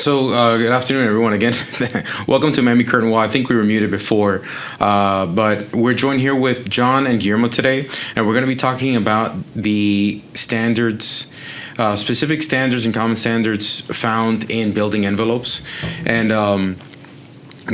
Good afternoon, everyone. Again, welcome to Miami Curtain Wall. I think we were muted before, but we're joined here with John and Guillermo today, and we're going to be talking about the standards, specific standards and common standards found in building envelopes. And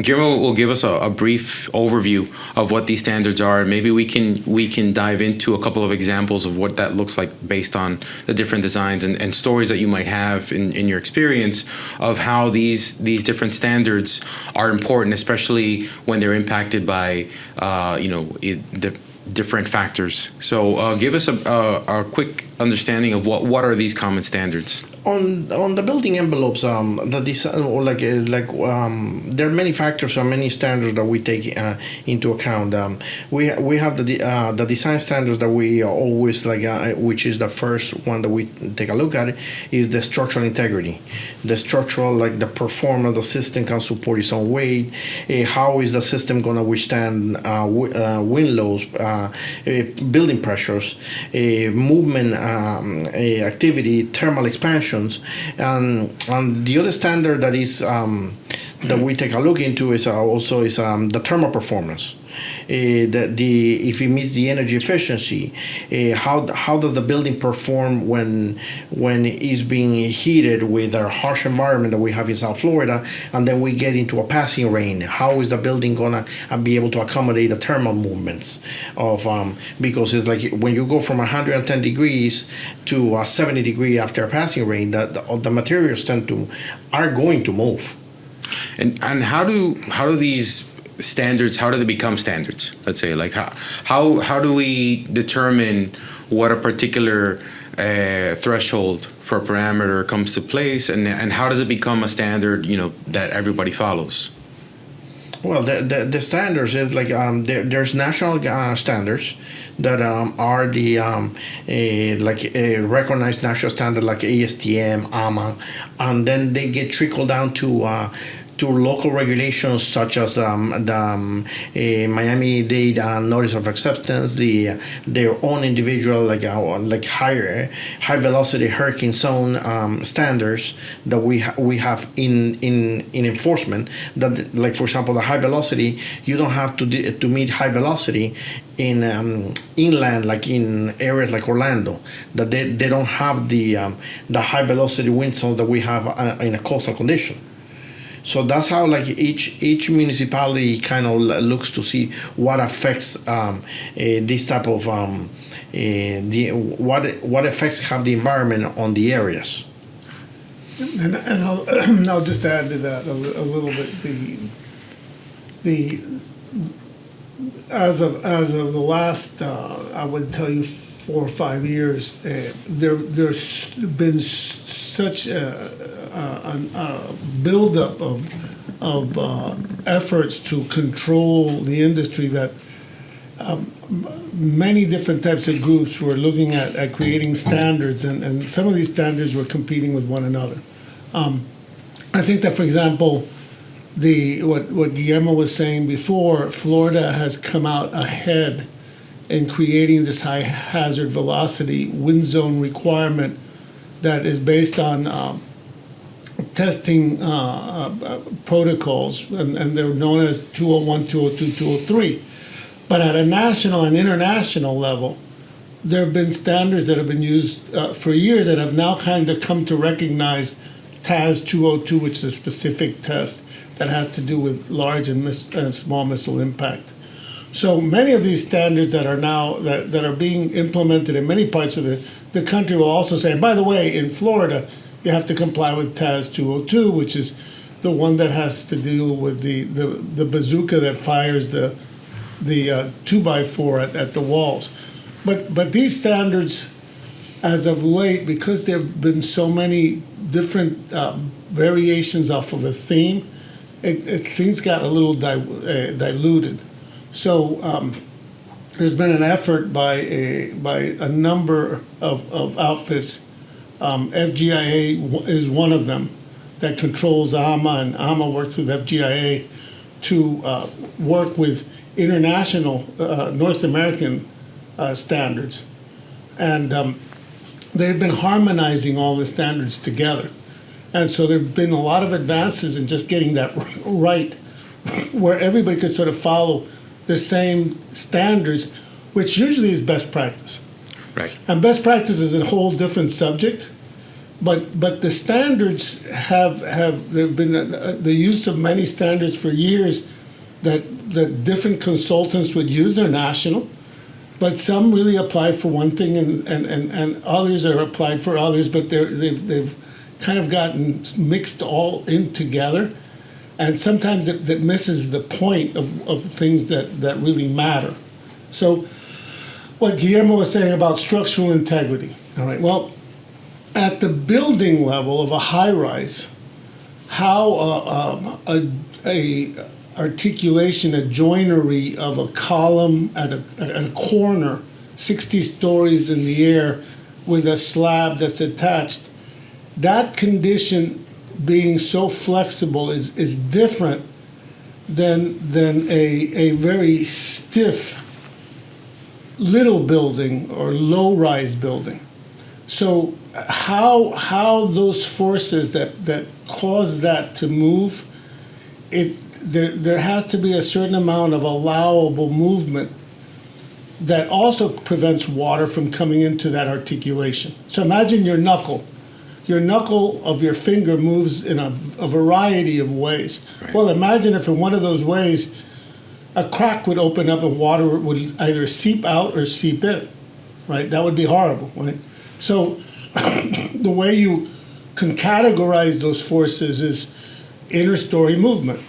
Guillermo will give us a brief overview of what these standards are. Maybe we can dive into a couple of examples of what that looks like based on the different designs and stories that you might have in your experience of how these different standards are important, especially when they're impacted by the different factors. So give us a quick understanding of what are these common standards. On the building envelopes, the design or there are many factors or many standards that we take into account. We have the design standards that we always which is the first one that we take a look at, is the structural integrity, the structural the performance of the system can support its own weight. How is the system going to withstand wind loads, building pressures, movement activity, thermal expansion. And the other standard that is that we take a look into is the thermal performance. If it meets the energy efficiency, how does the building perform when it's being heated with a harsh environment that we have in South Florida, and then we get into a passing rain? How is the building gonna be able to accommodate the thermal movements of because it's like when you go from 110 degrees to 70 degree after a passing rain, the materials are going to move. And how do these standards, how do they become standards? Let's say, how do we determine what a particular threshold for a parameter comes to place, and how does it become a standard that everybody follows? Well, the standards is there's national standards that are the recognized national standard like ASTM, AMA, and then they get trickled down to local regulations such as the Miami-Dade Notice of Acceptance, their own individual high velocity hurricane zone standards that we have in enforcement. That, like, for example, the high velocity, you don't have to meet high velocity in inland, like in areas like Orlando, that they don't have the high velocity wind zones that we have in a coastal condition. So that's how each municipality kind of looks to see what affects this type of what effects have the environment on the areas. And I'll just add to that a little bit. The as of the last I would tell you 4 or 5 years, there's been such a buildup of efforts to control the industry that many different types of groups were looking at creating standards, and some of these standards were competing with one another. I think that, for example, what Guillermo was saying before, Florida has come out ahead in creating this high hazard velocity wind zone requirement that is based on testing protocols, and they're known as 201, 202, 203. But at a national and international level, there have been standards that have been used for years that have now kind of come to recognize TAS 202, which is a specific test that has to do with large and small missile impact. So many of these standards that are now that are being implemented in many parts of the country will also say, by the way, in Florida, you have to comply with TAS 202, which is the one that has to deal with the bazooka that fires the 2x4 at the walls. But these standards, as of late, because there have been so many different variations off of a theme, things got a little diluted. So there's been an effort by a number of outfits. FGIA is one of them that controls AMA, and AMA works with FGIA to work with international North American standards. And they've been harmonizing all the standards together. And so there have been a lot of advances in just getting that right, where everybody could sort of follow the same standards, which usually is best practice. Right. And best practice is a whole different subject, but the standards have there have been the use of many standards for years that different consultants would use. They're national, but some really apply for one thing and others are applied for others, but they've kind of gotten mixed all in together, and sometimes that misses the point of things that really matter. So what Guillermo was saying about structural integrity, all right, well, at the building level of a high-rise, how a articulation, a joinery of a column at a corner, 60 stories in the air with a slab that's attached, that condition being so flexible is different than a very stiff little building or low-rise building. So how those forces that cause that to move, there has to be a certain amount of allowable movement that also prevents water from coming into that articulation. So imagine your knuckle. Your knuckle of your finger moves in a variety of ways. Right. Well, imagine if in one of those ways a crack would open up and water would either seep out or seep in, right? That would be horrible, right? So the way you can categorize those forces is inter-story movement.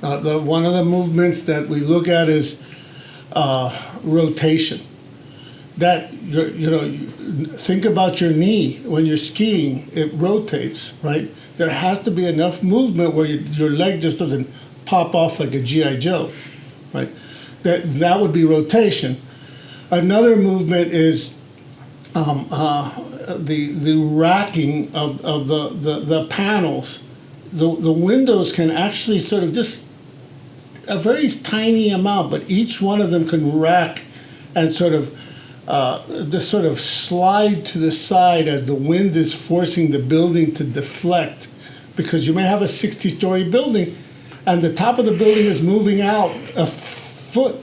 One of the movements that we look at is rotation. That, think about your knee when you're skiing, it rotates, right? There has to be enough movement where your leg just doesn't pop off like a G.I. Joe, right? That would be rotation. Another movement is the racking of the panels. The windows can actually sort of just a very tiny amount, but each one of them can rack and sort of just sort of slide to the side as the wind is forcing the building to deflect, because you may have a 60-story building and the top of the building is moving out a foot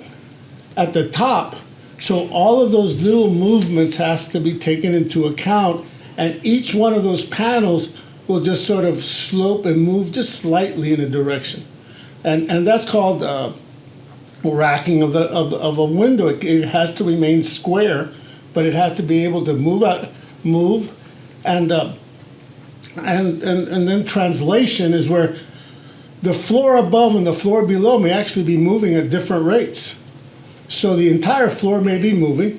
at the top. So all of those little movements has to be taken into account, and each one of those panels will just sort of slope and move just slightly in a direction. And that's called racking of a window. It has to remain square, but it has to be able to move, and then translation is where the floor above and the floor below may actually be moving at different rates. So the entire floor may be moving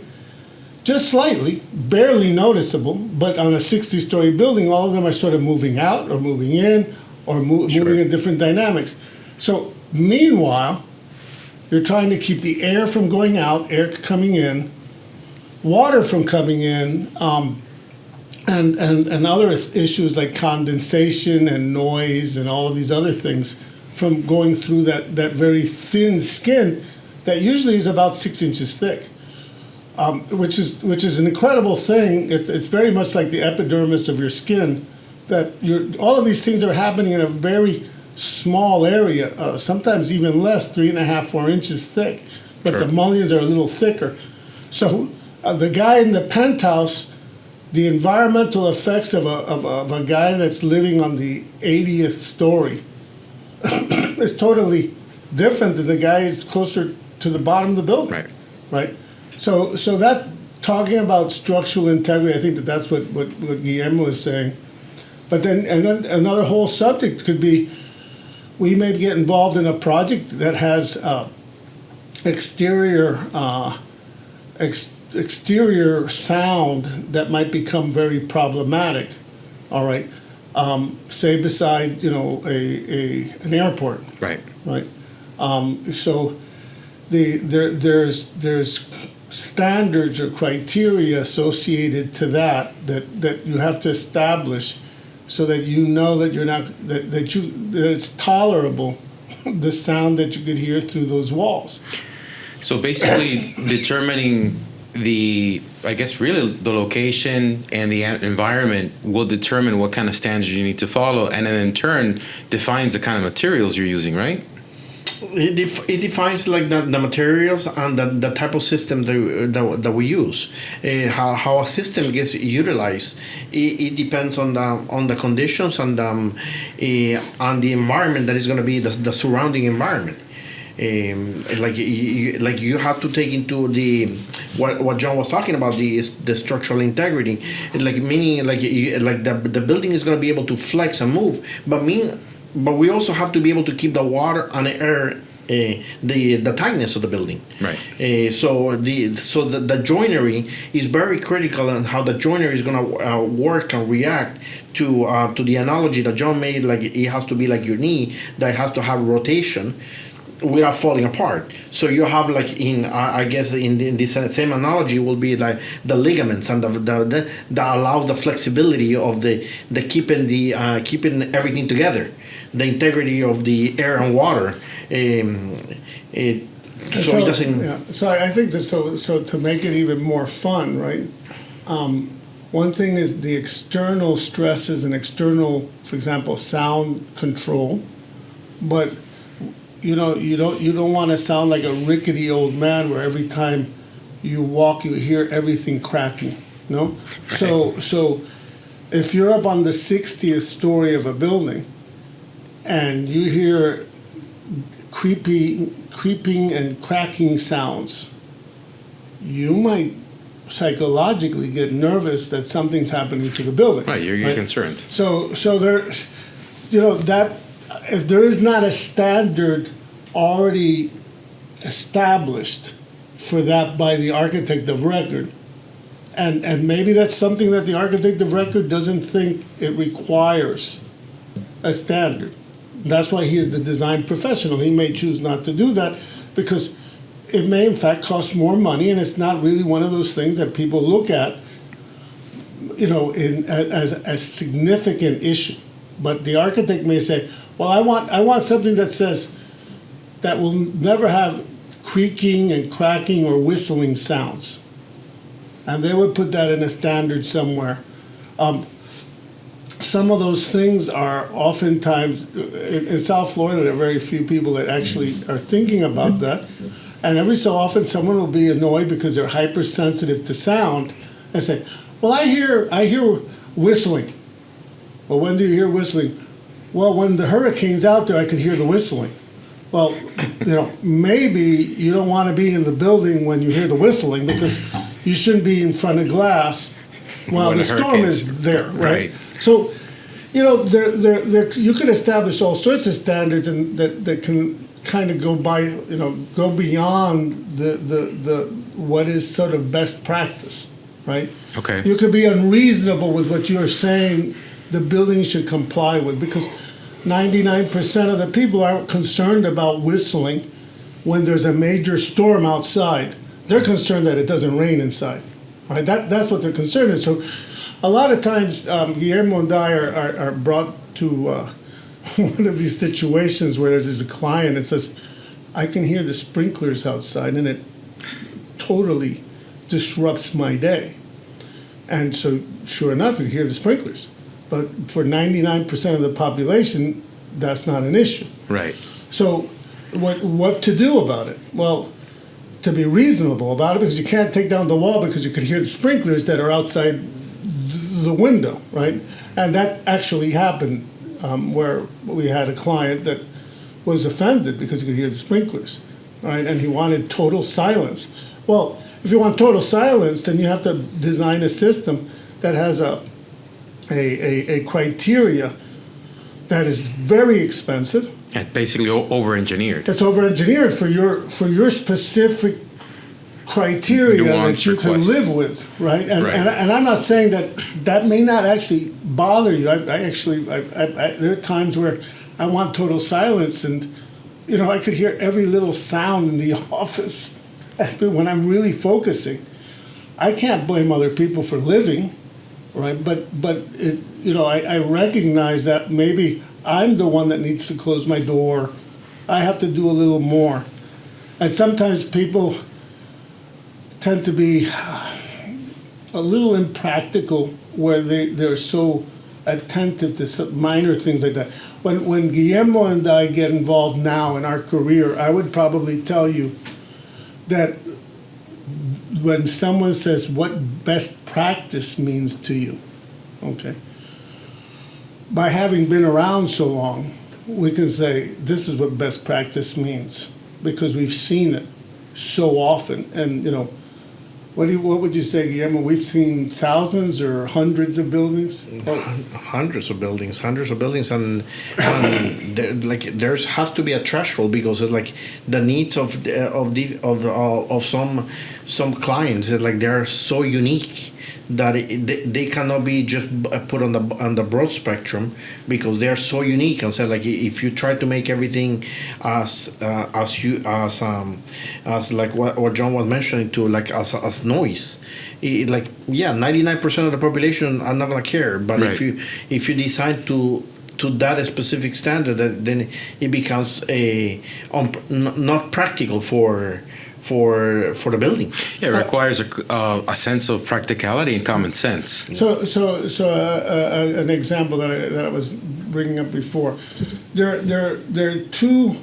just slightly, barely noticeable, but on a 60-story building, all of them are sort of moving out or moving in or moving in different dynamics. So meanwhile, you're trying to keep the air from going out, air coming in, water from coming in, and other issues like condensation and noise and all of these other things from going through that very thin skin that usually is about 6 inches thick, which is an incredible thing. It's very much like the epidermis of your skin, that all of these things are happening in a very small area, sometimes even less, 3.5, 4 inches thick, but Sure. the mullions are a little thicker. So the guy in the penthouse, the environmental effects of a guy that's living on the 80th story is totally different than the guy who's closer to the bottom of the building. Right. Right. So that, talking about structural integrity, I think that's what Guillermo is saying. But then another whole subject could be, we may get involved in a project that has exterior sound that might become very problematic. All right, say beside an airport. Right. Right. So there's standards or criteria associated to that you have to establish, so that you know that you're not that it's tolerable, the sound that you could hear through those walls. So basically, determining the I guess really the location and the environment will determine what kind of standards you need to follow, and then in turn defines the kind of materials you're using, right? It defines like the materials and the type of system that we use. How a system gets utilized, it depends on the conditions and on the environment that is going to be the surrounding environment. Like you have to take into the what John was talking about, the structural integrity. It's like meaning like the building is going to be able to flex and move, but we also have to be able to keep the water and the air, the tightness of the building. Right. So the joinery is very critical, and how the joinery is going to work and react to the analogy that John made. Like it has to be like your knee, that has to have rotation without falling apart. So you have like I guess in this same analogy will be like the ligaments and that allows the flexibility of the keeping everything together, the integrity of the air and water. It doesn't. Yeah. So I think that so to make it even more fun, right? One thing is the external stresses and external, for example, sound control, but you don't want to sound like a rickety old man where every time you walk you hear everything cracking. No? Right. So if you're up on the 60th story of a building and you hear creeping and cracking sounds, you might psychologically get nervous that something's happening to the building. Right, you're concerned. So there, that if there is not a standard already established for that by the architect of record, and maybe that's something that the architect of record doesn't think it requires a standard. That's why he is the design professional. He may choose not to do that because it may in fact cost more money, and it's not really one of those things that people look at, as a significant issue. But the architect may say, well, I want something that says that will never have creaking and cracking or whistling sounds. And they would put that in a standard somewhere. Some of those things are oftentimes, in South Florida, there are very few people that actually are thinking about that. And every so often someone will be annoyed because they're hypersensitive to sound and say, well, I hear whistling. Well, when do you hear whistling? Well, when the hurricane's out there, I could hear the whistling. Well, maybe you don't want to be in the building when you hear the whistling because you shouldn't be in front of glass while the storm is there, right? So, there you could establish all sorts of standards and that can kind of go beyond the what is sort of best practice, right? Okay. You could be unreasonable with what you're saying the building should comply with, because 99% of the people aren't concerned about whistling when there's a major storm outside. They're concerned that it doesn't rain inside, right? That's what they're concerned with. So a lot of times Guillermo and I are brought to one of these situations where there's a client that says, I can hear the sprinklers outside and it totally disrupts my day. And so sure enough, you hear the sprinklers. But for 99% of the population, that's not an issue. Right. So what to do about it? Well, to be reasonable about it, because you can't take down the wall because you could hear the sprinklers that are outside the window, right? And that actually happened where we had a client that was offended because he could hear the sprinklers, right? And he wanted total silence. Well, if you want total silence, then you have to design a system that has a criteria that is very expensive. And basically over-engineered. It's over-engineered for your specific criteria Nuance that you request. can live with, right? And, Right. and I'm not saying that may not actually bother you. I there are times where I want total silence, and I could hear every little sound in the office when I'm really focusing. I can't blame other people for living. Right, but it, I recognize that maybe I'm the one that needs to close my door. I have to do a little more, and sometimes people tend to be a little impractical where they're so attentive to some minor things like that. When Guillermo and I get involved now in our career, I would probably tell you that when someone says what best practice means to you, okay, by having been around so long, we can say this is what best practice means because we've seen it so often. And what would you say, Guillermo? We've seen thousands or hundreds of buildings. Hundreds of buildings, and there has to be a threshold because it's like the needs of some clients, like they're so unique that they cannot be just put on the broad spectrum because they're so unique. And so, like, if you try to make everything as like what John was mentioning to, like, as noise, 99% of the population are not gonna care. But right. if you decide to that specific standard, then it becomes not practical for the building. Yeah, it requires a sense of practicality and common sense. So an example that I was bringing up before, there are two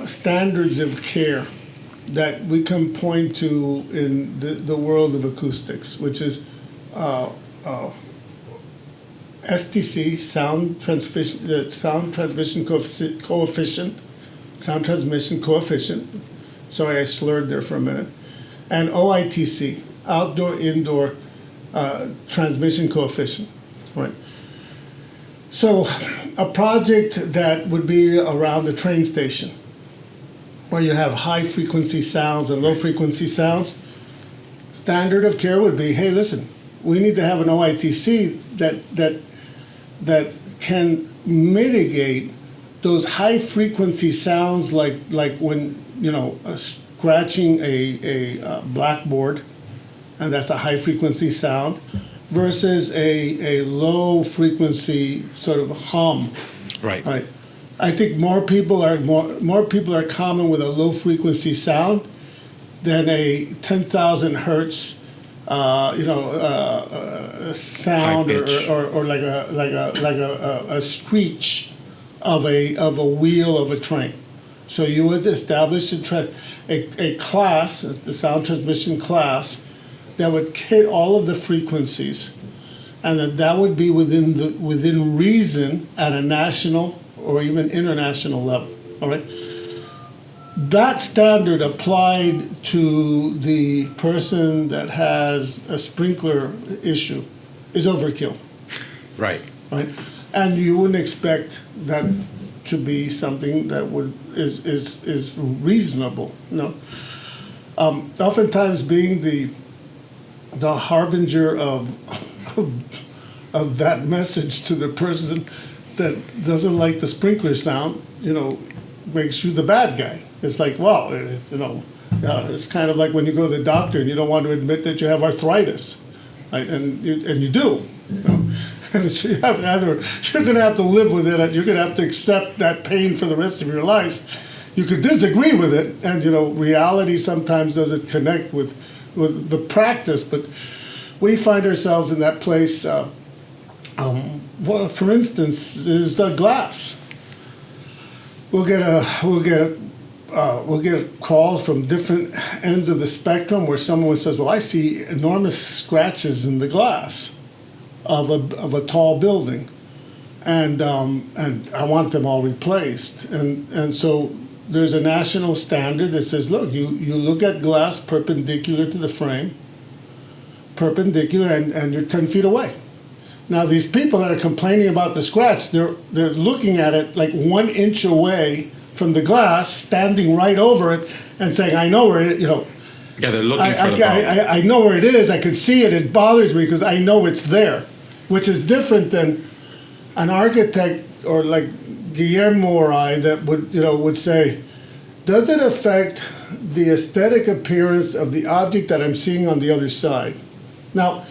standards of care that we can point to in the world of acoustics, which is STC, sound transmission coefficient. Sorry, I slurred there for a minute. And OITC, outdoor-indoor transmission coefficient, right? So a project that would be around the train station, where you have high-frequency sounds and low-frequency sounds, standard of care would be, hey, listen, we need to have an OITC that can mitigate those high-frequency sounds like when, scratching a blackboard, and that's a high-frequency sound, versus a low-frequency sort of hum. Right. Right. I think more people are common with a low-frequency sound than a 10,000 hertz, sound or like a screech of a wheel of a train. So you would establish a class, the sound transmission class, that would hit all of the frequencies, and that would be within reason at a national or even international level. All right. That standard applied to the person that has a sprinkler issue is overkill. Right. Right. And you wouldn't expect that to be something that is reasonable. No. Oftentimes, being the harbinger of that message to the person that doesn't like the sprinkler sound, makes you the bad guy. It's like, well, it's kind of like when you go to the doctor and you don't want to admit that you have arthritis, right? And you do. And so you're going to have to live with it. You're going to have to accept that pain for the rest of your life. You could disagree with it, and reality sometimes doesn't connect with the practice. But we find ourselves in that place. Well, for instance, is the glass. We'll get calls from different ends of the spectrum where someone says, "Well, I see enormous scratches in the glass of a tall building, and I want them all replaced." And so there's a national standard that says, "Look, you look at glass perpendicular to the frame, and you're 10 feet away." Now, these people that are complaining about the scratch, they're looking at it like 1 inch away from the glass, standing right over it, and saying, "I know where it." Yeah, they're looking for the problem. I know where it is. I can see it. It bothers me because I know it's there, which is different than an architect or like Guillermo or I that would say, "Does it affect the aesthetic appearance of the object that I'm seeing on the other side?" Now,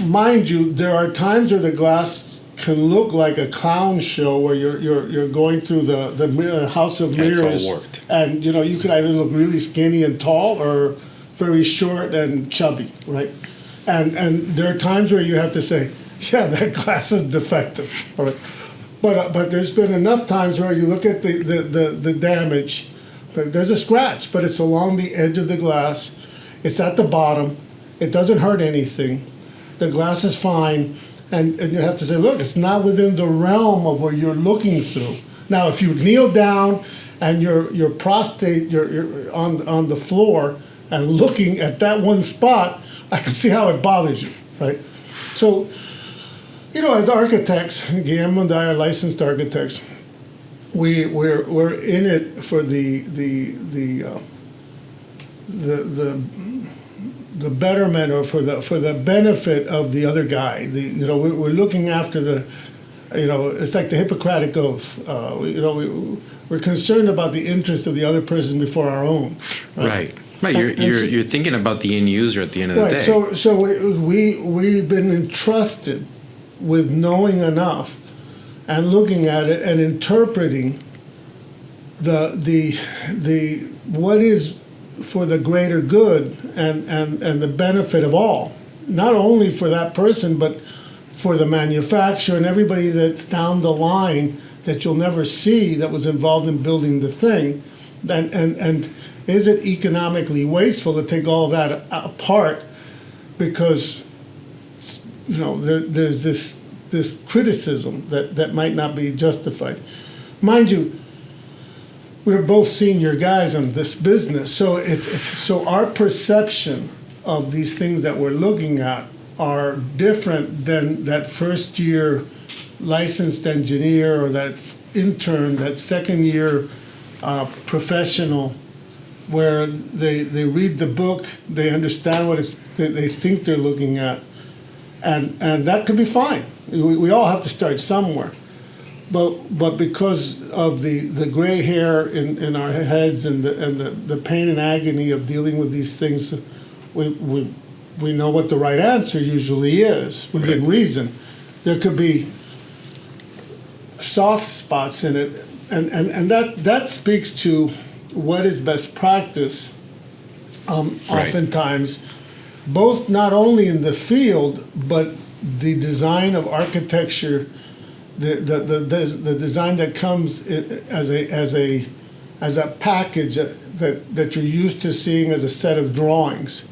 mind you, there are times where the glass can look like a clown show where you're going through the house of mirrors, all warped. and you could either look really skinny and tall or very short and chubby, right? And there are times where you have to say, yeah, that glass is defective, all right? But there's been enough times where you look at the damage. There's a scratch, but it's along the edge of the glass. It's at the bottom. It doesn't hurt anything. The glass is fine. And you have to say, look, it's not within the realm of what you're looking through. Now, if you kneel down and your prostate, you're on the floor and looking at that one spot, I can see how it bothers you, right? So, as architects, Guillermo and I are licensed architects. We're in it for the betterment or for the benefit of the other guy. We're looking after it's like the Hippocratic Oath. We're concerned about the interest of the other person before our own. Right. You're thinking about the end user at the end of the day. So we've been entrusted with knowing enough and looking at it and interpreting the what is for the greater good and the benefit of all, not only for that person but for the manufacturer and everybody that's down the line that you'll never see that was involved in building the thing. And is it economically wasteful to take all that apart because there's this criticism that might not be justified. Mind you, we're both senior guys in this business, so our perception of these things that we're looking at are different than that first year licensed engineer or that intern, that second year professional, where they read the book, they understand what they think they're looking at, and that could be fine. We all have to start somewhere. But because of the gray hair in our heads and the pain and agony of dealing with these things, we know what the right answer usually is within reason. There could be soft spots in it, and that speaks to what is best practice. Oftentimes, both not only in the field but the design of architecture. The design that comes as a package that you're used to seeing as a set of drawings.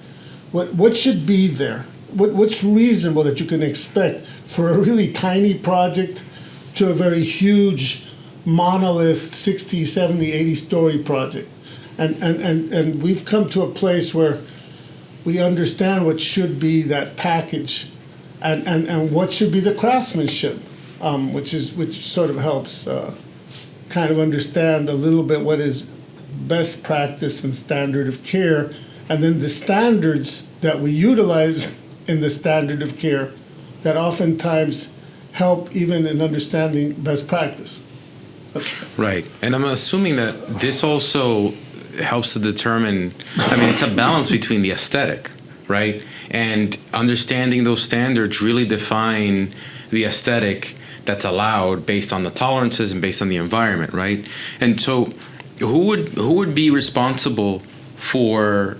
What should be there? What's reasonable that you can expect for a really tiny project to a very huge monolith 60, 70, 80-story project? And we've come to a place where we understand what should be that package and what should be the craftsmanship. Which sort of helps kind of understand a little bit what is best practice and standard of care, and then the standards that we utilize in the standard of care that oftentimes help even in understanding best practice. Right. And I'm assuming that this also helps to determine, it's a balance between the aesthetic, right? And understanding those standards really define the aesthetic that's allowed based on the tolerances and based on the environment, right? And so who would be responsible for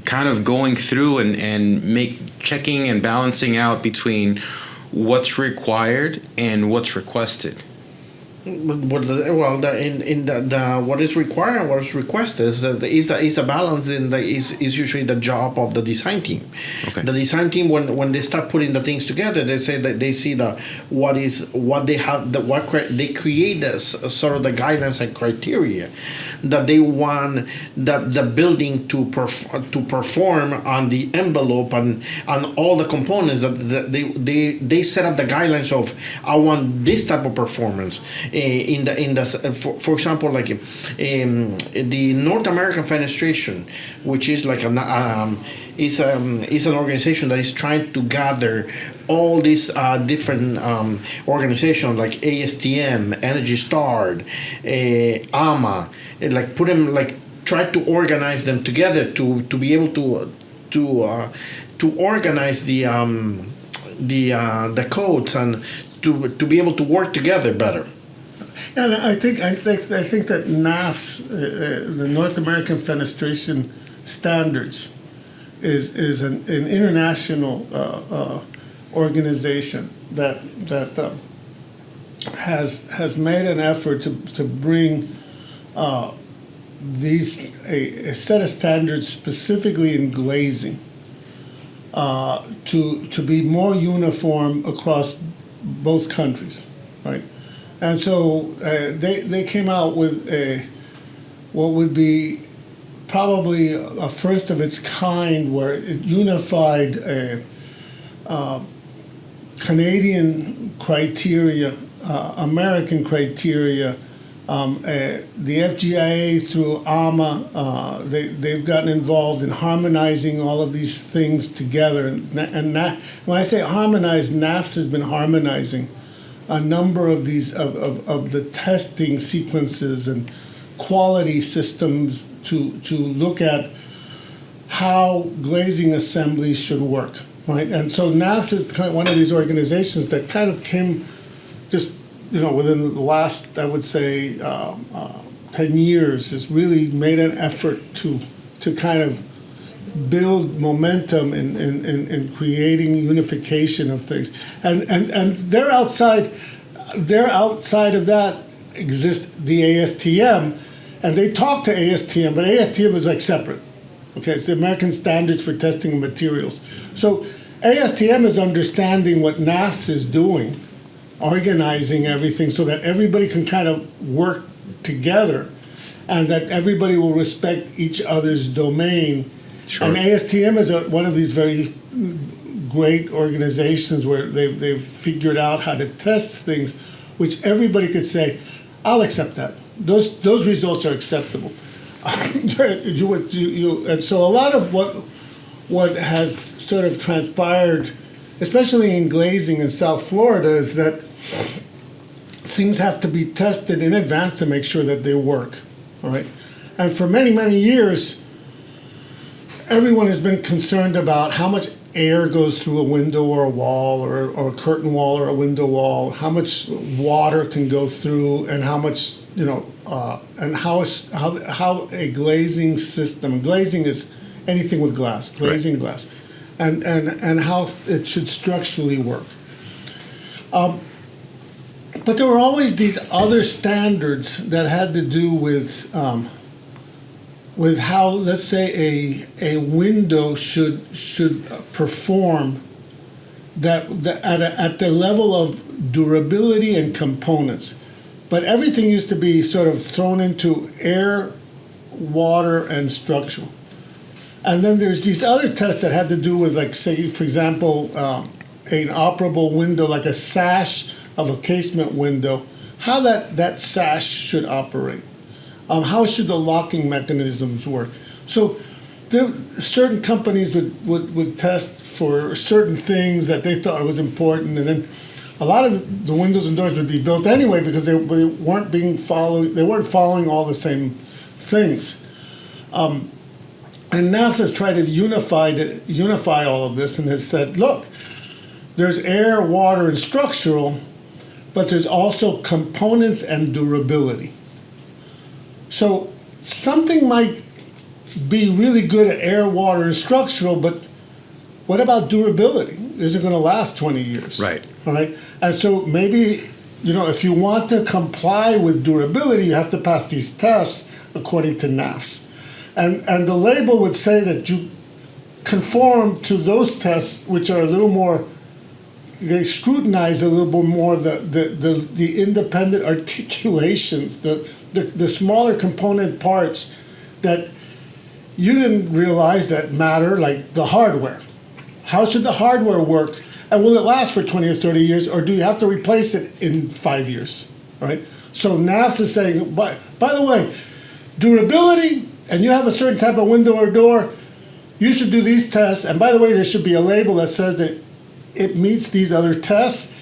kind of going through and checking and balancing out between what's required and what's requested? What is required and what is requested is a balance is usually the job of the design team. Okay. The design team when they start putting the things together, they say that they see what they create as sort of the guidelines and criteria that they want the building to perform on the envelope and on all the components that they set up the guidelines of I want this type of performance. For example, like the North American Fenestration, which is like is an organization that is trying to gather all these different organizations like ASTM, Energy Star, AMA, like put them try to organize them together to be able to organize the codes and to be able to work together better. And I think that NAF's, the North American Fenestration Standards is an international organization that has made an effort to bring a set of standards specifically in glazing to be more uniform across both countries, right? And so they came out with what would be probably a first of its kind, where it unified Canadian criteria, American criteria, the FGIA through AMA. They've gotten involved in harmonizing all of these things together. And when I say harmonize, NAFS has been harmonizing a number of these of the testing sequences and quality systems to look at how glazing assemblies should work, right? And so NAFS is kind of one of these organizations that kind of came just, within the last, I would say, 10 years, has really made an effort to kind of build momentum in creating unification of things. And they're outside of that exists the ASTM, and they talk to ASTM, but ASTM is like separate. Okay, it's the American Standards for Testing of Materials. So ASTM is understanding what NAFS is doing, organizing everything so that everybody can kind of work together and that everybody will respect each other's domain. Sure. And ASTM is one of these very great organizations where they've figured out how to test things, which everybody could say, I'll accept that. Those results are acceptable. And so a lot of what has sort of transpired, especially in glazing in South Florida, is that things have to be tested in advance to make sure that they work, all right? And for many, many years, everyone has been concerned about how much air goes through a window or a wall or a curtain wall or a window wall, how much water can go through, and how much, and how a glazing system, glazing is anything with glass, glazing right. Glass, and how it should structurally work. But there were always these other standards that had to do with how, let's say, a window should perform at the level of durability and components. But everything used to be sort of thrown into air, water, and structural. And then there's these other tests that had to do with, like, say, for example, an operable window, like a sash of a casement window, how that sash should operate. How should the locking mechanisms work? So certain companies would test for certain things that they thought was important, and then a lot of the windows and doors would be built anyway because they weren't following all the same things. And NAFS has tried to unify all of this and has said, look, there's air, water, and structural, but there's also components and durability. So something might be really good at air, water, and structural, but what about durability? Is it going to last 20 years? Right. All right. And so maybe, if you want to comply with durability, you have to pass these tests according to NAFS. And the label would say that you conform to those tests, which are a little more, they scrutinize a little bit more the independent articulations, the smaller component parts that you didn't realize that matter, like the hardware. How should the hardware work? And will it last for 20 or 30 years, or do you have to replace it in 5 years, right? So NAFS is saying, by the way, durability, and you have a certain type of window or door, you should do these tests. And by the way, there should be a label that says that it meets these other tests,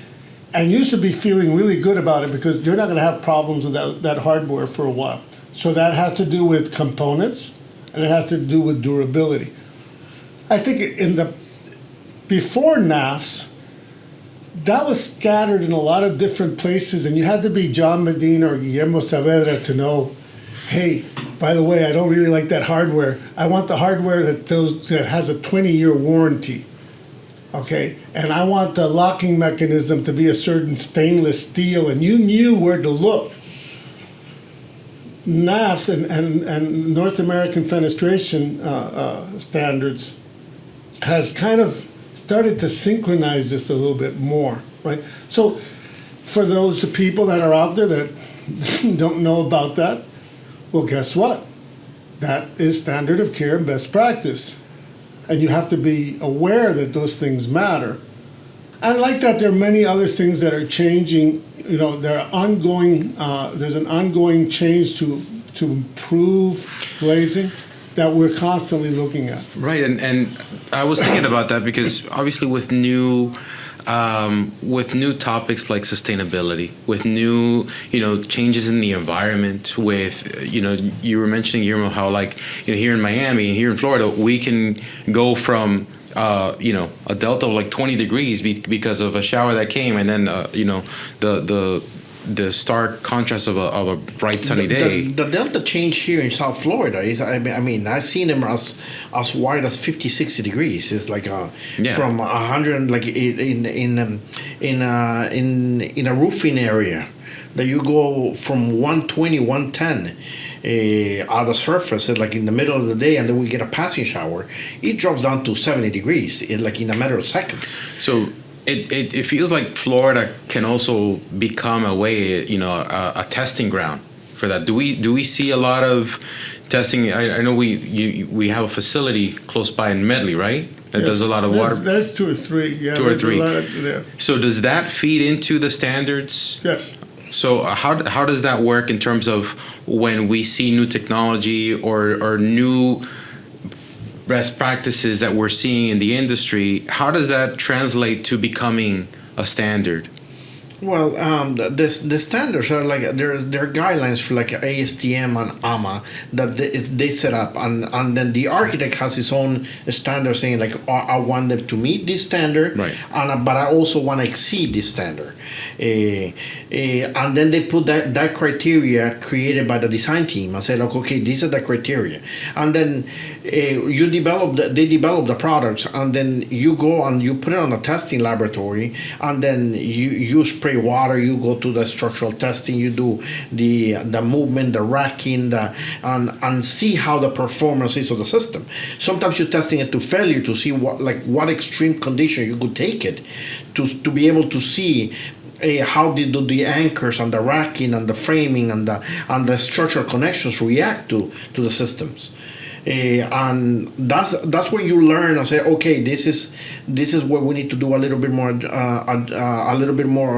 and you should be feeling really good about it because you're not going to have problems with that hardware for a while. So that has to do with components, and it has to do with durability. I think before NAFS, that was scattered in a lot of different places, and you had to be John Medina or Guillermo Saavedra to know hey, by the way, I don't really like that hardware. I want the hardware that has a 20-year warranty. Okay, and I want the locking mechanism to be a certain stainless steel, and you knew where to look. NAFs and North American Fenestration standards has kind of started to synchronize this a little bit more, right? So for those people that are out there that don't know about that, well, guess what? That is standard of care and best practice. And you have to be aware that those things matter. And like that, there are many other things that are changing. You know, there are ongoing. There's an ongoing change to improve glazing that we're constantly looking at. Right, and I was thinking about that because obviously with new topics like sustainability, with new changes in the environment, with you were mentioning, Guillermo, how like here in Miami and here in Florida we can go from a delta of like 20 degrees because of a shower that came, and then the stark contrast of a bright sunny day. The delta change here in South Florida is, I mean, I've seen them as wide as 50, 60 degrees. It's like from 100, like in a roofing area, that you go from 120, 110 at the surface, like in the middle of the day, and then we get a passing shower. It drops down to 70 degrees, like in a matter of seconds. So it feels like Florida can also become a way, a testing ground for that. Do we see a lot of testing? I know we have a facility close by in Medley, right? That does a lot of water. That's 2 or 3. Yeah, 2 or 3. Yeah. So does that feed into the standards? Yes. So how does that work in terms of when we see new technology or new best practices that we're seeing in the industry? How does that translate to becoming a standard? Well, the standards are like there are guidelines for like ASTM and AMA that they set up, and then the architect has his own standard saying like I want them to meet this standard, right? But I also want to exceed this standard, and then they put that criteria created by the design team and say like, okay, these are the criteria, and then they develop the products, and then you go and you put it on a testing laboratory, and then you spray water, you go to the structural testing, you do the movement, the racking, and see how the performance is of the system. Sometimes you're testing it to failure to see what extreme condition you could take it to be able to see how did the anchors and the racking and the framing and the structural connections react to the systems. And that's where you learn and say, okay, this is where we need to do a little bit more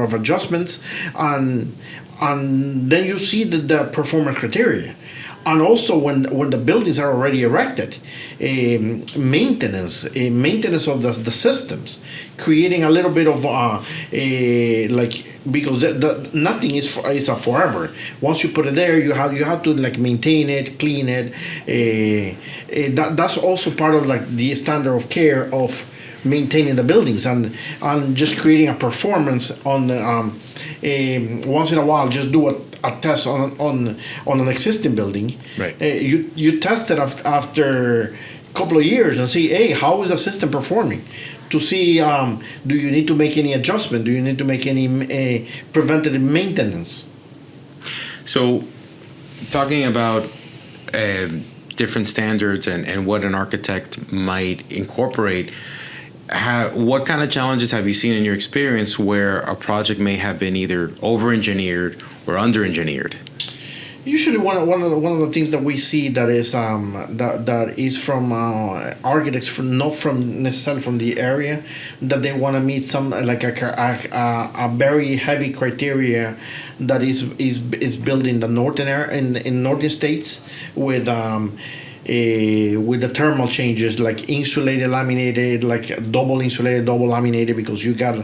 of adjustments, and then you see the performance criteria. And also when the buildings are already erected, maintenance of the systems, creating a little bit of because nothing is a forever. Once you put it there, you have to like maintain it, clean it. That's also part of like the standard of care of maintaining the buildings, and just creating a performance on the once in a while just do a test on an existing building. Right. You test it after a couple of years and see, hey, how is the system performing? To see, do you need to make any adjustment? Do you need to make any preventative maintenance? So, talking about different standards and what an architect might incorporate, what kind of challenges have you seen in your experience where a project may have been either over-engineered or under-engineered? Usually, one of the things that we see that is that is from architects, not from necessarily from the area, that they want to meet some like a very heavy criteria that is built in the northern area in northern states with the thermal changes, like insulated, laminated, like double insulated, double laminated, because you got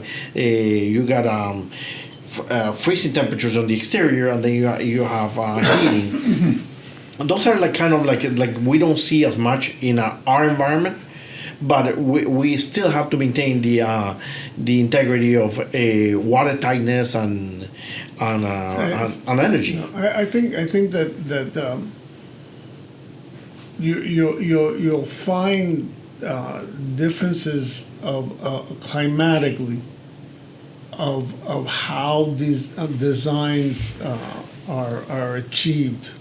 freezing temperatures on the exterior, and then you have heating. And those are like kind of like we don't see as much in our environment, but we still have to maintain the integrity of water tightness and energy. I think that you'll find differences of climatically of how these designs are achieved,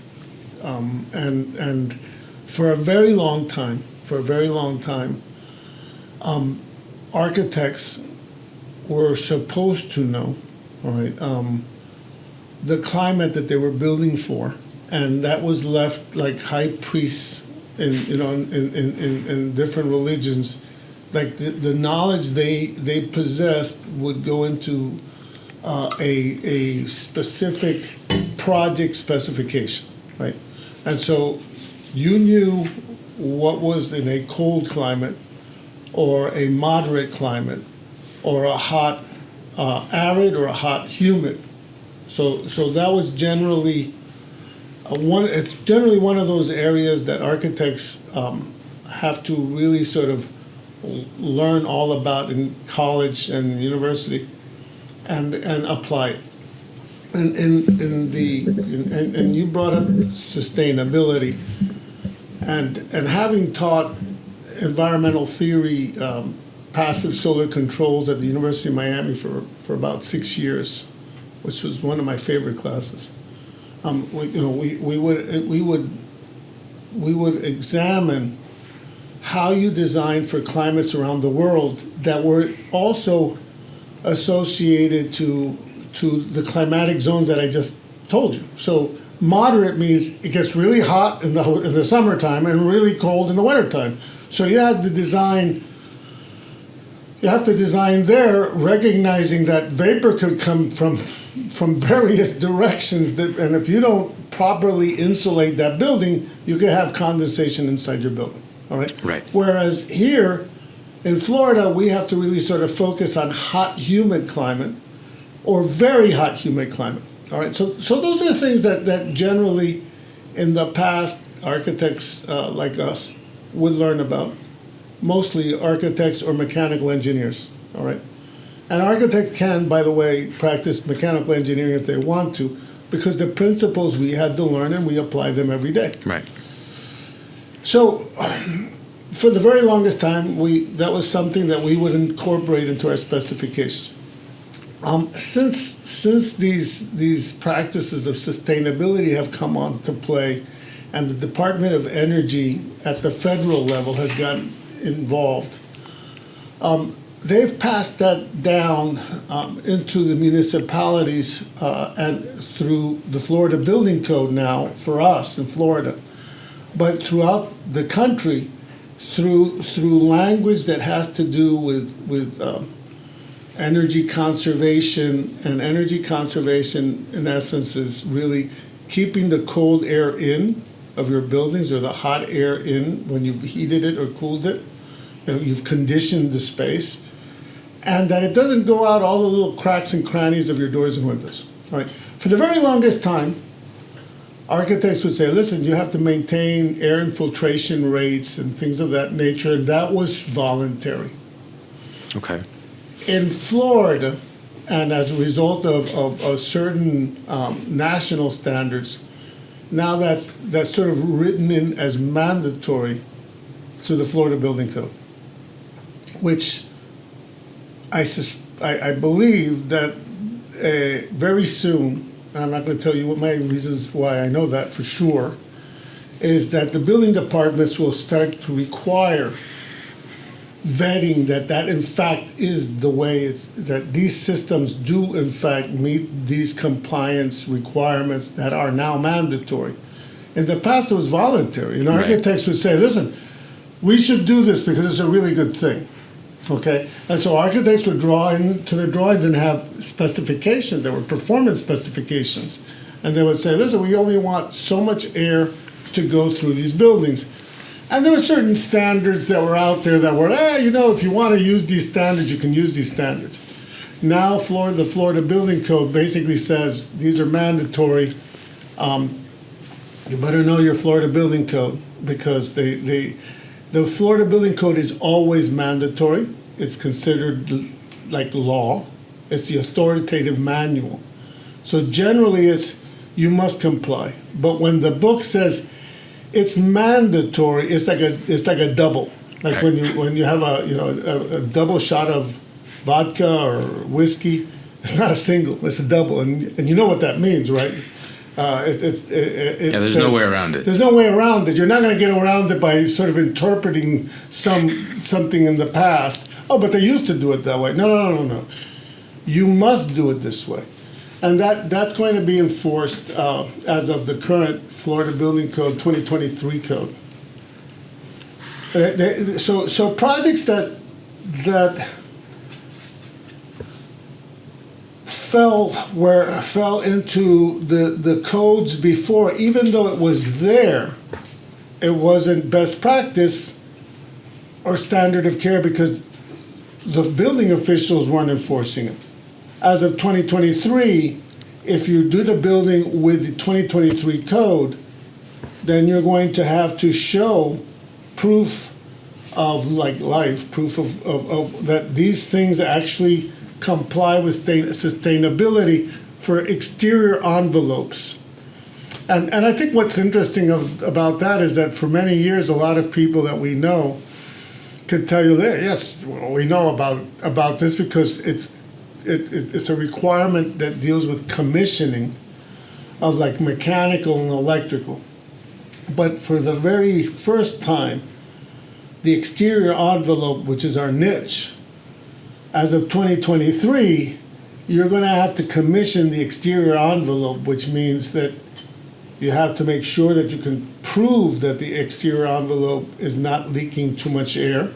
and for a very long time, architects were supposed to know, all right, the climate that they were building for, and that was left like high priests in different religions. Like the knowledge they possessed would go into a specific project specification, right? And so you knew what was in a cold climate or a moderate climate or a hot arid or a hot humid. So that was generally it's generally one of those areas that architects have to really sort of learn all about in college and university and apply it. And you brought up sustainability, and having taught environmental theory, passive solar controls at the University of Miami for about 6 years, which was one of my favorite classes. We would examine how you design for climates around the world that were also associated to the climatic zones that I just told you. So moderate means it gets really hot in the summertime and really cold in the wintertime. So you have to design there, recognizing that vapor could come from various directions, and if you don't properly insulate that building, you could have condensation inside your building. All right. Right. Whereas here in Florida, we have to really sort of focus on hot, humid climate or very hot, humid climate. All right. So those are the things that generally in the past architects like us would learn about, mostly architects or mechanical engineers. All right. And architects can, by the way, practice mechanical engineering if they want to, because the principles we had to learn and we apply them every day. Right. So, for the very longest time, that was something that we would incorporate into our specifications. Since these practices of sustainability have come on to play, and the Department of Energy at the federal level has gotten involved, they've passed that down into the municipalities and through the Florida Building Code now for us in Florida, but throughout the country through language that has to do with energy conservation. And energy conservation, in essence, is really keeping the cold air in of your buildings or the hot air in when you've heated it or cooled it. You've conditioned the space, and that it doesn't go out all the little cracks and crannies of your doors and windows. All right. For the very longest time, architects would say, listen, you have to maintain air infiltration rates and things of that nature, and that was voluntary. Okay. In Florida, and as a result of certain national standards, now that's sort of written in as mandatory through the Florida Building Code, which I believe that very soon, and I'm not going to tell you what my reasons why I know that for sure, is that the building departments will start to require vetting that in fact is the way that these systems do in fact meet these compliance requirements that are now mandatory. In the past it was voluntary, and architects would say, listen, we should do this because it's a really good thing. Okay, and so architects would draw into their drawings and have specifications. There were performance specifications, and they would say, listen, we only want so much air to go through these buildings. And there were certain standards that were out there that were, if you want to use these standards, you can use these standards. Now the Florida Building Code basically says these are mandatory. You better know your Florida Building Code, because they The Florida Building Code is always mandatory. It's considered like law. It's the authoritative manual. So generally it's you must comply. But when the book says it's mandatory, it's like a double. Like Right. when you have a double shot of vodka or whiskey, it's not a single, it's a double, and you know what that means, right? There's no way around it. There's no way around it. You're not going to get around it by sort of interpreting something in the past. Oh, but they used to do it that way. No. You must do it this way, and that's going to be enforced as of the current Florida Building Code 2023 code. So projects that fell into the codes before, even though it was there, it wasn't best practice or standard of care because the building officials weren't enforcing it. As of 2023, if you do the building with the 2023 code, then you're going to have to show proof of proof of that these things actually comply with sustainability for exterior envelopes. And I think what's interesting about that is that for many years, a lot of people that we know could tell you that, yes, we know about this because it's a requirement that deals with commissioning of like mechanical and electrical. But for the very first time, the exterior envelope, which is our niche, as of 2023, you're going to have to commission the exterior envelope, which means that you have to make sure that you can prove that the exterior envelope is not leaking too much air,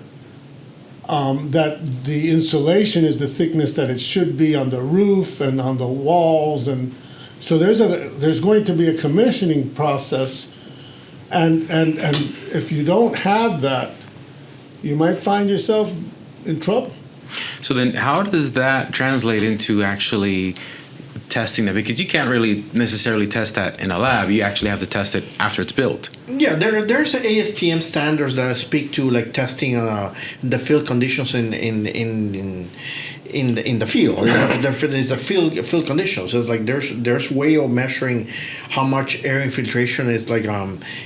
that the insulation is the thickness that it should be on the roof and on the walls, and so there's going to be a commissioning process, and if you don't have that, you might find yourself in trouble. So then how does that translate into actually testing that? Because you can't really necessarily test that in a lab. You actually have to test it after it's built. Yeah, there's ASTM standards that speak to like testing the field conditions in the field. There's the field conditions. So it's like there's way of measuring how much air infiltration is like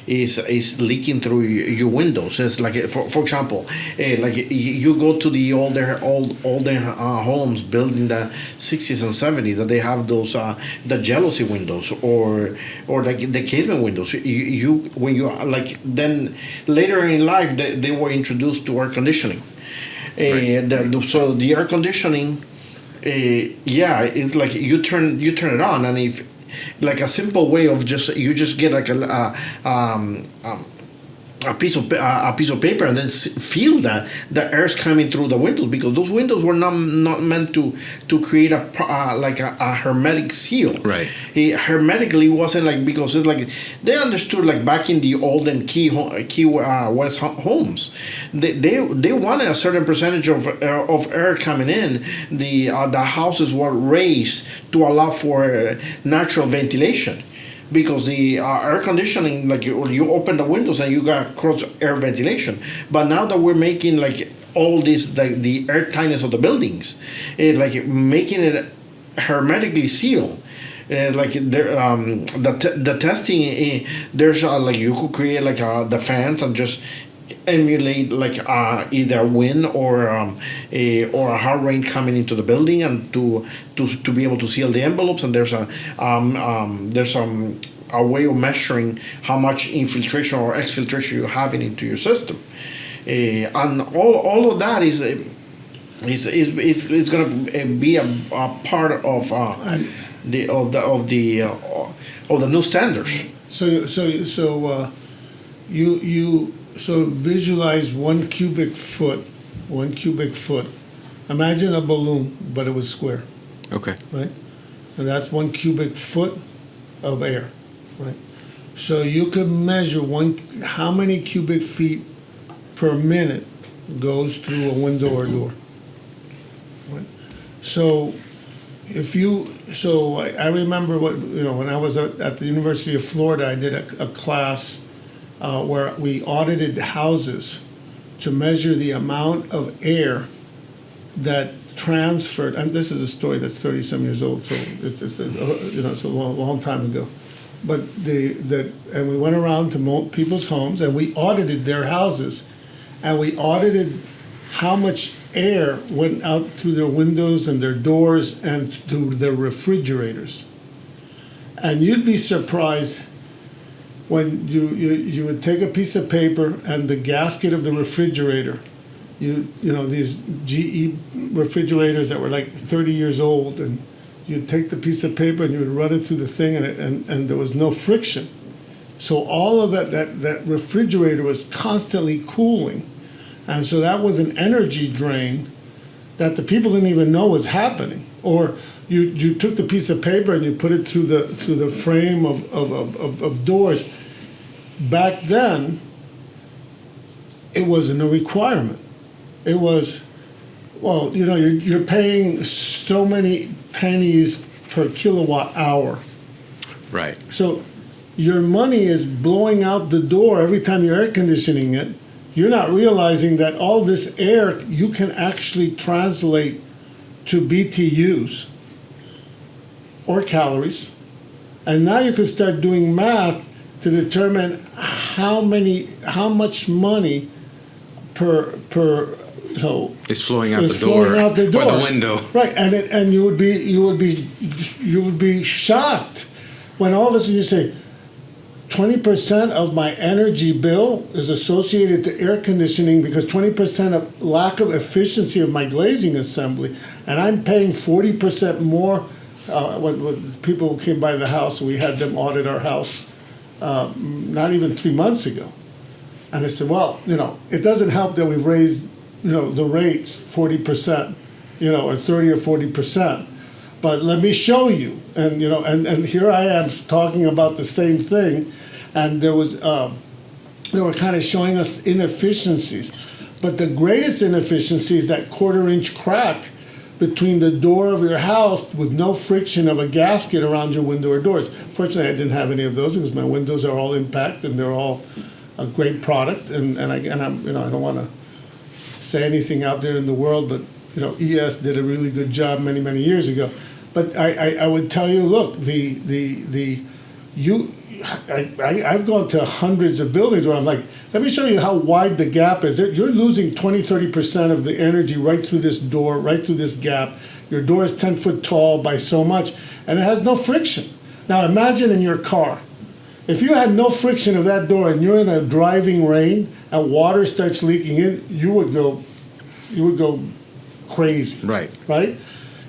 is leaking through your windows. It's like for example, like you go to the older homes built in the 60s and 70s that they have those the jealousy windows or like the casement windows. When you like then later in life they were introduced to air conditioning. So the air conditioning, it's like you turn it on, and if like a simple way of you just get like a piece of paper and then feel that the air's coming through the windows, because those windows were not meant to create a hermetic seal. Right. It hermetically wasn't like, because it's like they understood like back in the olden Key West homes, they wanted a certain percentage of air coming in. The houses were raised to allow for natural ventilation. Because the air conditioning, like you open the windows and you got cross air ventilation. But now that we're making like all this, like the air tightness of the buildings, like making it hermetically sealed. Like the testing, there's like you could create like the fans and just emulate like either wind or a hard rain coming into the building, and to be able to seal the envelopes. And there's a way of measuring how much infiltration or exfiltration you're having into your system, and all of that is going to be a part of the new standards. So visualize 1 cubic foot. Imagine a balloon, but it was square, Okay. right? And that's 1 cubic foot of air, right? So you could measure how many cubic feet per minute goes through a window or door, right? So I remember when I was at the University of Florida, I did a class where we audited houses to measure the amount of air that transferred, and this is a story that's 30-some years old, so it's a long time ago. But and we went around to people's homes, and we audited their houses, and we audited how much air went out through their windows and their doors and through their refrigerators. And you'd be surprised when you would take a piece of paper and the gasket of the refrigerator, these GE refrigerators that were like 30 years old, and you'd take the piece of paper and you would run it through the thing, and there was no friction. So all of that refrigerator was constantly cooling. And so that was an energy drain that the people didn't even know was happening. Or you took the piece of paper and you put it through the frame of doors. Back then, it wasn't a requirement. It was, well, you're paying so many pennies per kilowatt hour. Right. So your money is blowing out the door every time you're air conditioning it. You're not realizing that all this air you can actually translate to BTUs or calories. And now you can start doing math to determine how much money per it's flowing out is the door, flowing out the door or the window. Right, and you would be shocked when all of a sudden you say 20% of my energy bill is associated to air conditioning because 20% of lack of efficiency of my glazing assembly, and I'm paying 40% more. When people came by the house, we had them audit our house not even 3 months ago. And I said, well, it doesn't help that we've raised, the rates 40%, or 30 or 40%. But let me show you. And, and here I am talking about the same thing. And they were kind of showing us inefficiencies. But the greatest inefficiency is that 1/4-inch crack between the door of your house with no friction of a gasket around your window or doors. Fortunately, I didn't have any of those because my windows are all impact and they're all a great product. And I don't want to say anything out there in the world, but ES did a really good job many years ago. But I would tell you, look, I've gone to hundreds of buildings where I'm like, let me show you how wide the gap is. You're losing 20-30% of the energy right through this door, right through this gap. Your door is 10 foot tall by so much, and it has no friction. Now imagine in your car. If you had no friction of that door and you're in a driving rain and water starts leaking in, you would go crazy. Right. Right?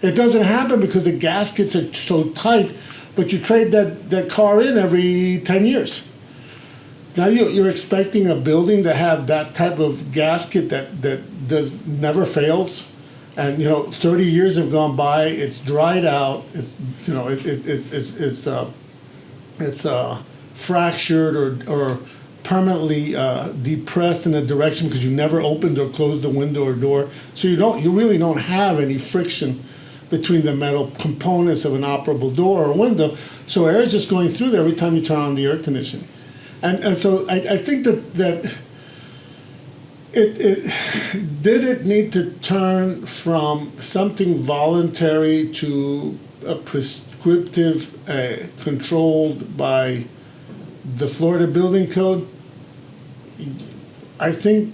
It doesn't happen because the gaskets are so tight, but you trade that car in every 10 years. Now you're expecting a building to have that type of gasket that never fails, and 30 years have gone by. It's dried out. It's it's fractured or permanently depressed in a direction because you never opened or closed the window or door. So you really don't have any friction between the metal components of an operable door or window. So air is just going through there every time you turn on the air conditioning. And so I think that it did it need to turn from something voluntary to a prescriptive, controlled by the Florida Building Code? I think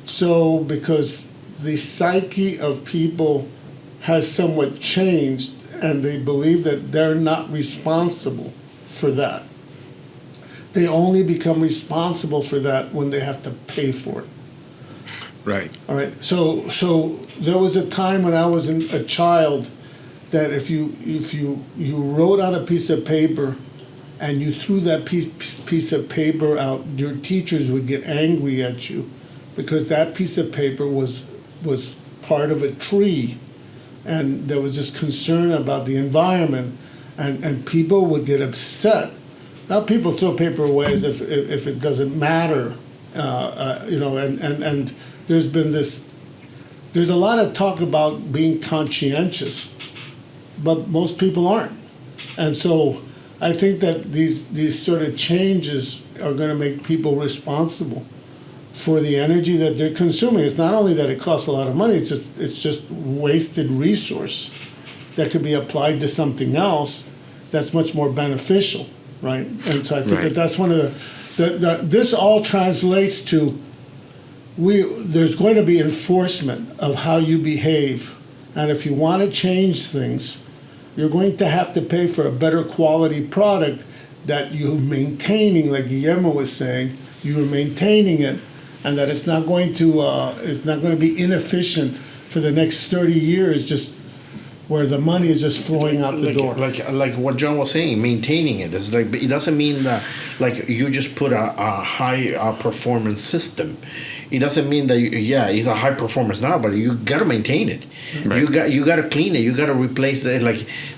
so, because the psyche of people has somewhat changed, and they believe that they're not responsible for that. They only become responsible for that when they have to pay for it. Right. All right. So there was a time when I was a child that if you wrote on a piece of paper and you threw that piece of paper out, your teachers would get angry at you because that piece of paper was part of a tree, and there was this concern about the environment, and people would get upset. Now people throw paper away as if it doesn't matter, and there's a lot of talk about being conscientious, but most people aren't. And so I think that these sort of changes are going to make people responsible. for the energy that they're consuming. It's not only that it costs a lot of money, it's just wasted resource that could be applied to something else that's much more beneficial, right? And so I think that that's one of this all translates to there's going to be enforcement of how you behave. And if you want to change things, you're going to have to pay for a better quality product that you're maintaining, like Guillermo was saying, you're maintaining it, and that it's not going to be inefficient for the next 30 years, just where the money is just flowing out the door. Like what John was saying, maintaining it. It's like, it doesn't mean that like you just put a high performance system. It doesn't mean that it's a high performance now, but you gotta maintain it. Right. You gotta clean it. You gotta replace the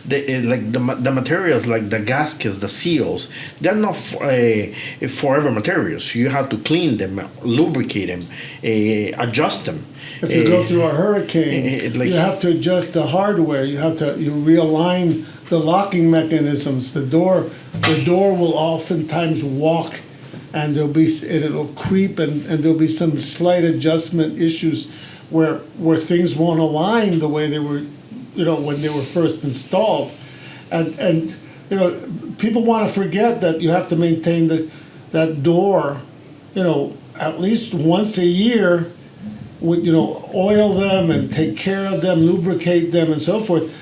the materials, like the gaskets, the seals. They're not forever materials. You have to clean them, lubricate them, adjust them. If you go through a hurricane, you have to adjust the hardware. You realign the locking mechanisms. The door will oftentimes walk, and it'll creep, and there'll be some slight adjustment issues where things won't align the way they were, when they were first installed, and people want to forget that you have to maintain that door, at least once a year. With oil them and take care of them, lubricate them, and so forth.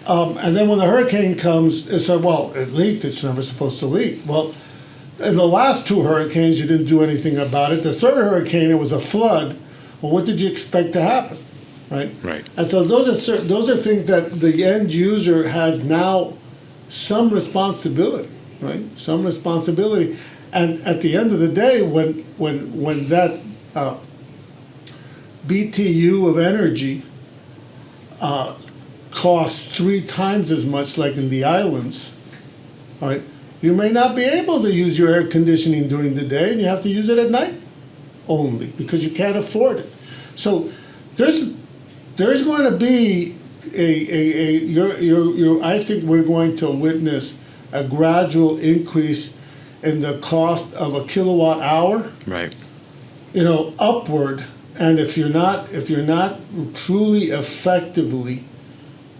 And then when the hurricane comes, it's like, well, it leaked. It's never supposed to leak. Well, in the last 2 hurricanes, you didn't do anything about it. The 3rd hurricane, it was a flood. Well, what did you expect to happen, right? Right. And so those are things that the end user has now some responsibility, right? Some responsibility. And at the end of the day, when that BTU of energy costs 3 times as much, like in the islands, all right, you may not be able to use your air conditioning during the day, and you have to use it at night only because you can't afford it. So there's going to be I think we're going to witness a gradual increase in the cost of a kilowatt hour, right? Upward. And if you're not truly effectively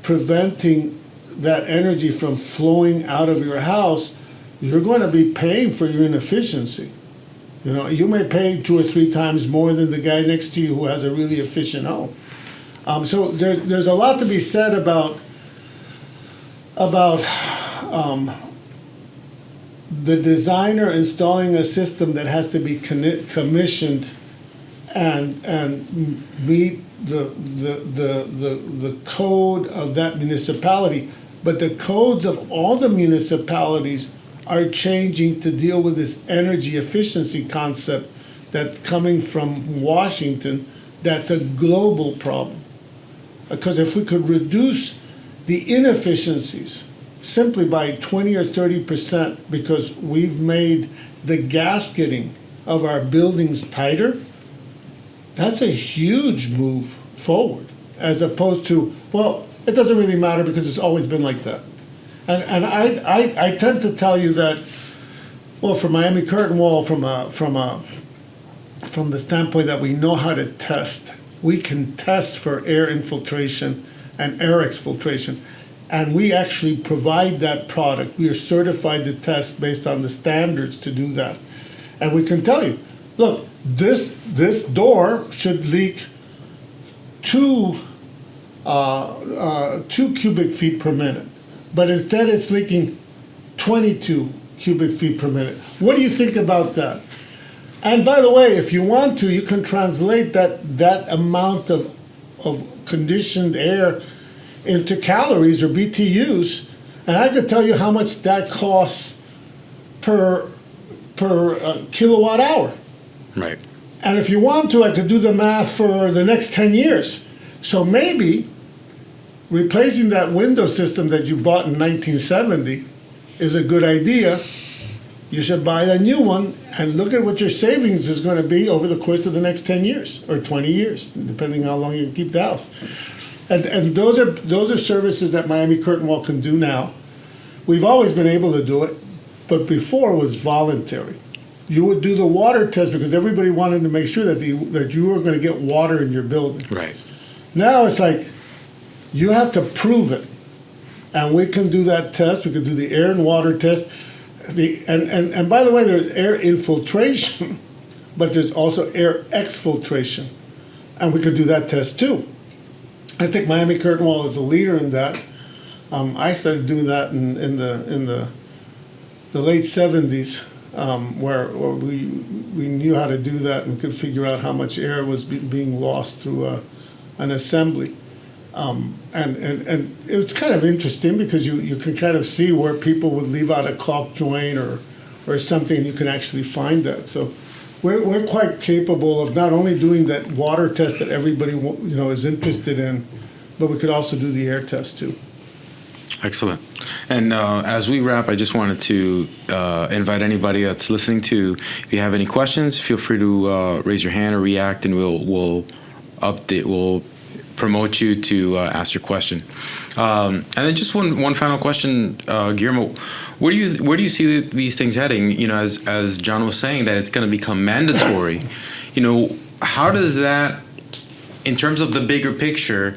preventing that energy from flowing out of your house, you're going to be paying for your inefficiency. You may pay 2 or 3 times more than the guy next to you who has a really efficient home. So there's a lot to be said about the designer installing a system that has to be commissioned and meet the code of that municipality. But the codes of all the municipalities are changing to deal with this energy efficiency concept that's coming from Washington. That's a global problem. Because if we could reduce the inefficiencies simply by 20 or 30%, because we've made the gasketing of our buildings tighter, that's a huge move forward, as opposed to, well, it doesn't really matter because it's always been like that. And I tend to tell you that, well, for Miami Curtain Wall, from the standpoint that we know how to test, we can test for air infiltration and air exfiltration, and we actually provide that product. We are certified to test based on the standards to do that, and we can tell you, look, this door should leak 2 cubic feet per minute, but instead it's leaking 22 cubic feet per minute. What do you think about that? And by the way, if you want to, you can translate that amount of conditioned air into calories or BTUs, and I can tell you how much that costs per kilowatt hour. Right. And if you want to, I could do the math for the next 10 years. So maybe replacing that window system that you bought in 1970 is a good idea. You should buy a new one and look at what your savings is going to be over the course of the next 10 years or 20 years, depending on how long you can keep the house. And those are services that Miami Curtain Wall can do now. We've always been able to do it, but before it was voluntary. you would do the water test because everybody wanted to make sure that that you were going to get water in your building. Right. Now it's like you have to prove it, and we can do that test. We can do the air and water test. And by the way, there's air infiltration, but there's also air exfiltration, and we could do that test too. I think Miami Curtain Wall is a leader in that. I started doing that in the late '70s, where we knew how to do that and could figure out how much air was being lost through an assembly. And it's kind of interesting because you can kind of see where people would leave out a caulk joint or something, and you can actually find that. So we're quite capable of not only doing that water test that everybody is interested in, but we could also do the air test too. Excellent. And as we wrap, I just wanted to invite anybody that's listening to, if you have any questions, feel free to raise your hand or react, and we'll promote you to ask your question. And then just one final question, Guillermo, where do you see these things heading? As John was saying, that it's going to become mandatory. How does that, in terms of the bigger picture,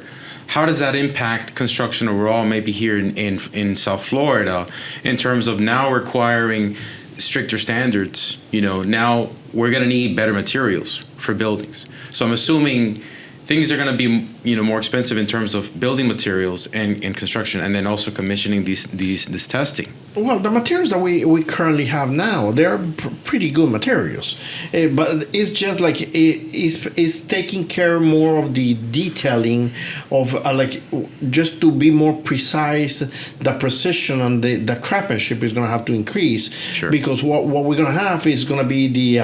how does that impact construction overall, maybe here in South Florida, in terms of now requiring stricter standards? Now we're going to need better materials for buildings. So I'm assuming things are going to be more expensive in terms of building materials and construction, and then also commissioning this testing. Well, the materials that we currently have now, they're pretty good materials, but it's just like it's taking care more of the detailing of just to be more precise. The precision and the craftsmanship is going to have to increase. Sure. Because what we're going to have is going to be the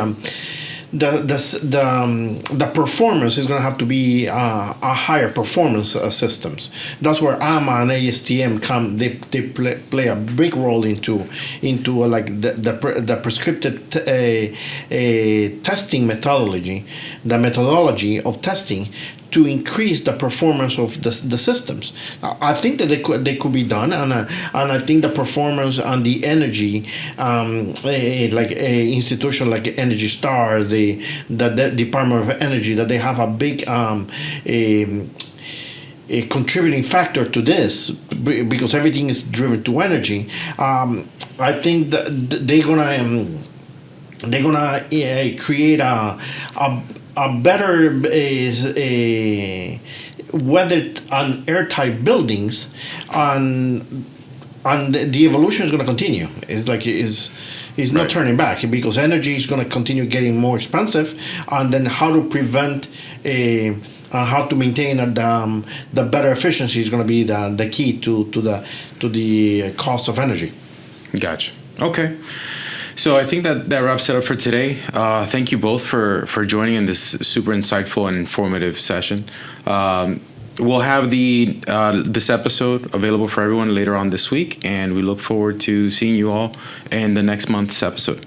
performance is going to have to be a higher performance systems. That's where AMA and ASTM come. They play a big role into the prescriptive testing methodology, the methodology of testing to increase the performance of the systems. I think that they could be done, and I think the performance and the energy, like a institution like Energy Stars, the Department of Energy, that they have a big a contributing factor to this, because everything is driven to energy. I think that they're gonna create a better weathered and airtight buildings, and the evolution is going to continue. It's not Right. turning back, because energy is going to continue getting more expensive, and then how to prevent how to maintain the better efficiency is going to be the key to the cost of energy. Gotcha. Okay. So I think that wraps it up for today. Thank you both for joining in this super insightful and informative session. We'll have this episode available for everyone later on this week, and we look forward to seeing you all in the next month's episode.